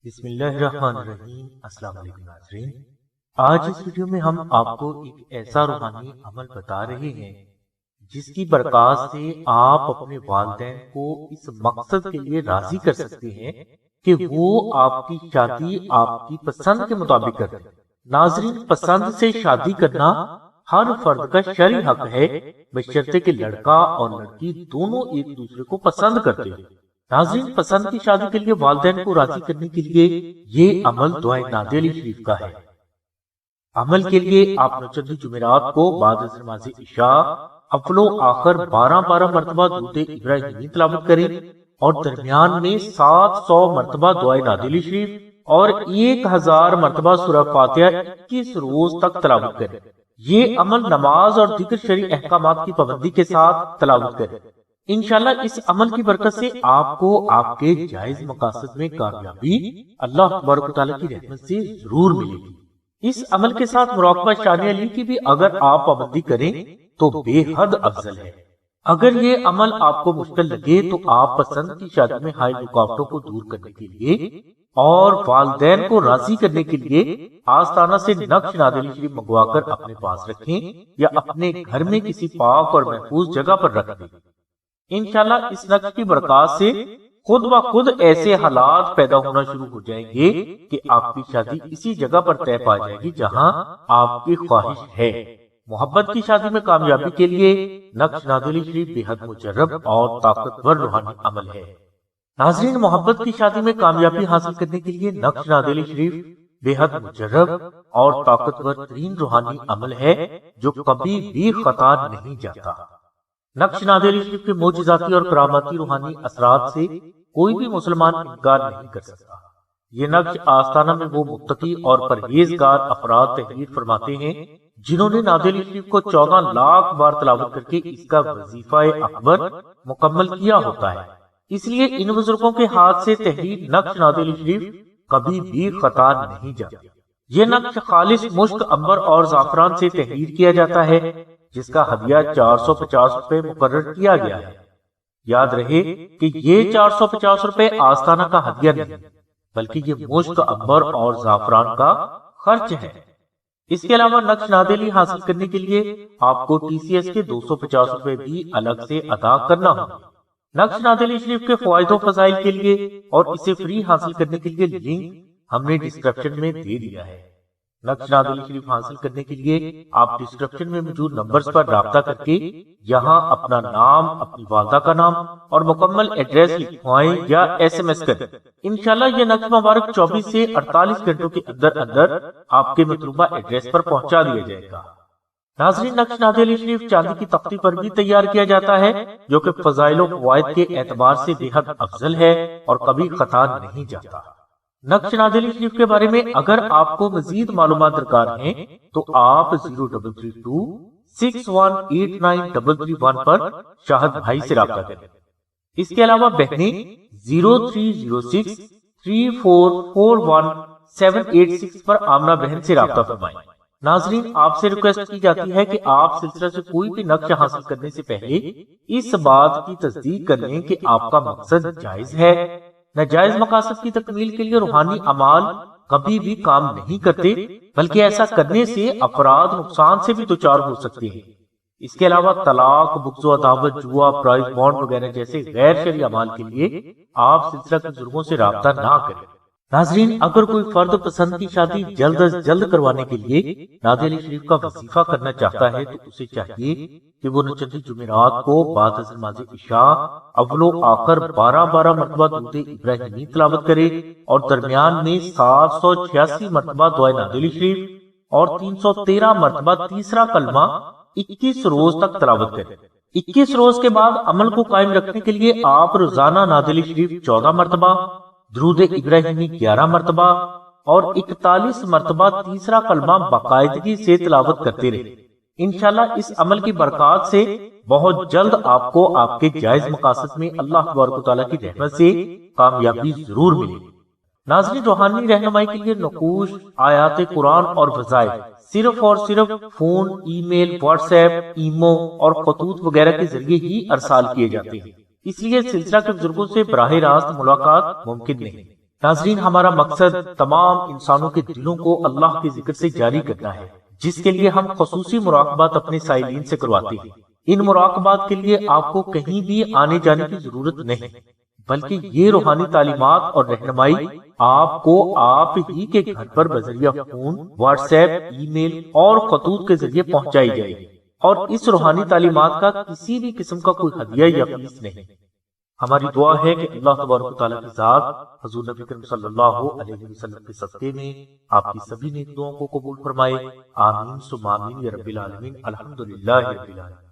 بسم اللہ الرحمن الرحیم۔ السلام علیکم ناظرین، آج اس ویڈیو میں ہم آپ کو ایک ایسا روحانی عمل بتا رہے ہیں جس کی برکات سے آپ اپنے والدین کو اس مقصد کے لیے راضی کر سکتے ہیں کہ وہ آپ کی شادی آپ کی پسند کے مطابق کریں۔ ناظرین، پسند سے شادی کرنا ہر فرد کا شرعی حق ہے، بشرطے کہ لڑکا اور لڑکی دونوں ایک دوسرے کو پسند کرتے ہیں۔ ناظرین، پسند کی شادی کے لیے والدین کو راضی کرنے کے لیے یہ عمل دعائے نادی علی شریف کا ہے۔ عمل کے لیے آپ نوچندی جمعرات کو بعد از نماز عشاء اول و آخر 12 مرتبہ درود ابراہیمی تلاوت کریں اور درمیان میں 700 مرتبہ دعائے نادی علی شریف اور 1000 مرتبہ سورہ فاتحہ 21 روز تک تلاوت کریں۔ یہ عمل نماز اور دیگر شرعی احکامات کی پابندی کے ساتھ تلاوت کریں۔ انشاءاللہ اس عمل کی برکت سے آپ کو آپ کے جائز مقاصد میں کامیابی اللہ تبارک و تعالیٰ کی رحمت سے ضرور ملے گی۔ اس عمل کے ساتھ مراقبہ شان علی کی بھی اگر آپ پابندی کریں تو بے حد افضل ہے۔ اگر یہ عمل آپ کو مشکل لگے تو آپ پسند کی شادی میں حائل رکاوٹوں کو دور کرنے کے لیے اور والدین کو راضی کرنے کے لیے آستانہ سے نقش نادی علی شریف منگوا کر اپنے پاس رکھیں یا اپنے گھر میں کسی پاک اور محفوظ جگہ پر رکھ دیں۔ انشاءاللہ اس نقش کی برکات سے خود بخود ایسے حالات پیدا ہونا شروع ہو جائیں گے کہ آپ کی شادی اسی جگہ پر طے پا جائے گی جہاں آپ کی خواہش ہے۔ محبت کی شادی میں کامیابی کے لیے نقش نادی علی شریف بے حد مجرب اور طاقتور روحانی عمل ہے۔ ناظرین، محبت کی شادی میں کامیابی حاصل کرنے کے لیے نقش نادی علی شریف بے حد مجرب اور طاقتور ترین روحانی عمل ہے جو کبھی بھی خطا نہیں جاتا۔ نقش نادی علی شریف کے معجزاتی اور کراماتی روحانی اثرات سے کوئی بھی مسلمان انکار نہیں کر سکتا۔ یہ نقش آستانہ میں وہ متقی اور پرہیزگار افراد تحریر فرماتے ہیں جنہوں نے نادی علی شریف کو 14 لاکھ بار تلاوت کر کے اس کا وظیفہ اکبر مکمل کیا ہوتا ہے۔ اس لیے ان بزرگوں کے ہاتھ سے تحریر نقش نادی علی شریف کبھی بھی خطا نہیں جاتی۔ یہ نقش خالص مشک، عنبر اور زعفران سے تحریر کیا جاتا ہے جس کا ہدیہ 450 روپے مقرر کیا گیا ہے۔ یاد رہے کہ یہ 450 روپے آستانہ کا ہدیہ نہیں بلکہ یہ مشک، عنبر اور زعفران کا خرچ ہے۔ اس کے علاوہ نقش نادی علی حاصل کرنے کے لیے آپ کو TCS کے 250 روپے بھی الگ سے ادا کرنا ہوگا۔ نقش نادی علی شریف کے فوائد و فضائل کے لیے اور اسے فری حاصل کرنے کے لیے لنک ہم نے ڈسکرپشن میں دے دیا ہے۔ نقش نادی علی شریف حاصل کرنے کے لیے آپ ڈسکرپشن میں موجود نمبرز پر رابطہ کر کے یہاں اپنا نام، اپنی والدہ کا نام اور مکمل ایڈریس لکھوائیں یا SMS کریں۔ انشاءاللہ یہ نقش مبارک 24 سے 48 گھنٹوں کے اندر اندر آپ کے مطلوبہ ایڈریس پر پہنچا دیا جائے گا۔ ناظرین، نقش نادی علی شریف چاندی کی تختی پر بھی تیار کیا جاتا ہے جو کہ فضائل و فوائد کے اعتبار سے بے حد افضل ہے اور کبھی خطا نہیں جاتا۔ نقش نادی علی شریف کے بارے میں اگر آپ کو مزید معلومات درکار ہیں تو آپ 0332 6189 پر شاہد بھائی سے رابطہ کریں۔ اس کے علاوہ بہنیں 0306 3441 786 پر آمنہ بہن سے رابطہ فرمائیں۔ ناظرین، آپ سے ریکویسٹ کی جاتی ہے کہ آپ سلسلہ سے کوئی بھی نقش حاصل کرنے سے پہلے اس بات کی تصدیق کر لیں کہ آپ کا مقصد جائز ہے۔ ناجائز مقاصد کی تکمیل کے لیے روحانی اعمال کبھی بھی کام نہیں کرتے بلکہ ایسا کرنے سے افراد نقصان سے بھی دوچار ہو سکتے ہیں۔ اس کے علاوہ طلاق، بغض و عداوت، جوا، پرائز بانڈ وغیرہ جیسے غیر شرعی اعمال کے لیے آپ سلسلہ کے بزرگوں سے رابطہ نہ کریں۔ ناظرین، اگر کوئی فرد پسند کی شادی جلد از جلد کروانے کے لیے نادی علی شریف کا وظیفہ کرنا چاہتا ہے تو اسے چاہیے کہ وہ نوچندی جمعرات کو بعد از نماز عشاء اول و آخر 12 مرتبہ درود ابراہیمی تلاوت کرے اور درمیان میں 786 مرتبہ دعائے نادی علی شریف اور 313 مرتبہ تیسرا کلمہ 21 روز تک تلاوت کرے۔ 21 روز کے بعد عمل کو قائم رکھنے کے لیے آپ روزانہ نادی علی شریف 14 مرتبہ، درود ابراہیمی 11 مرتبہ اور 41 مرتبہ تیسرا کلمہ باقاعدگی سے تلاوت کرتے رہے۔ انشاءاللہ اس عمل کی برکات سے بہت جلد آپ کو آپ کے جائز مقاصد میں اللہ تبارک و تعالیٰ کی رحمت سے کامیابی ضرور ملے گی۔ ناظرین، روحانی رہنمائی کے لیے نقوش، آیات قرآن اور وظائف صرف اور صرف فون، ای میل، واٹس ایپ، ایمو اور خطوط وغیرہ کے ذریعے ہی ارسال کیے جاتے ہیں، اس لیے سلسلہ کے بزرگوں سے براہ راست ملاقات ممکن نہیں۔ ناظرین، ہمارا مقصد تمام انسانوں کے دلوں کو اللہ کے ذکر سے جاری کرنا ہے، جس کے لیے ہم خصوصی مراقبات اپنے سائلین سے کرواتے ہیں۔ ان مراقبات کے لیے آپ کو کہیں بھی آنے جانے کی ضرورت نہیں، بلکہ یہ روحانی تعلیمات اور رہنمائی آپ کو آپ ہی کے گھر پر بذریعہ فون، واٹس ایپ، ای میل اور خطوط کے ذریعے پہنچائی جائے گی، اور اس روحانی تعلیمات کا کسی بھی قسم کا کوئی ہدیہ یا فیس نہیں۔ ہماری دعا ہے کہ اللہ تبارک و تعالیٰ کی ذات حضور نبی کریم صلی اللہ علیہ وسلم کے صدقے میں آپ کی سبھی نیک دعاؤں کو قبول فرمائے۔ آمین ثم آمین یا رب العالمین۔ الحمدللہ رب العالمین۔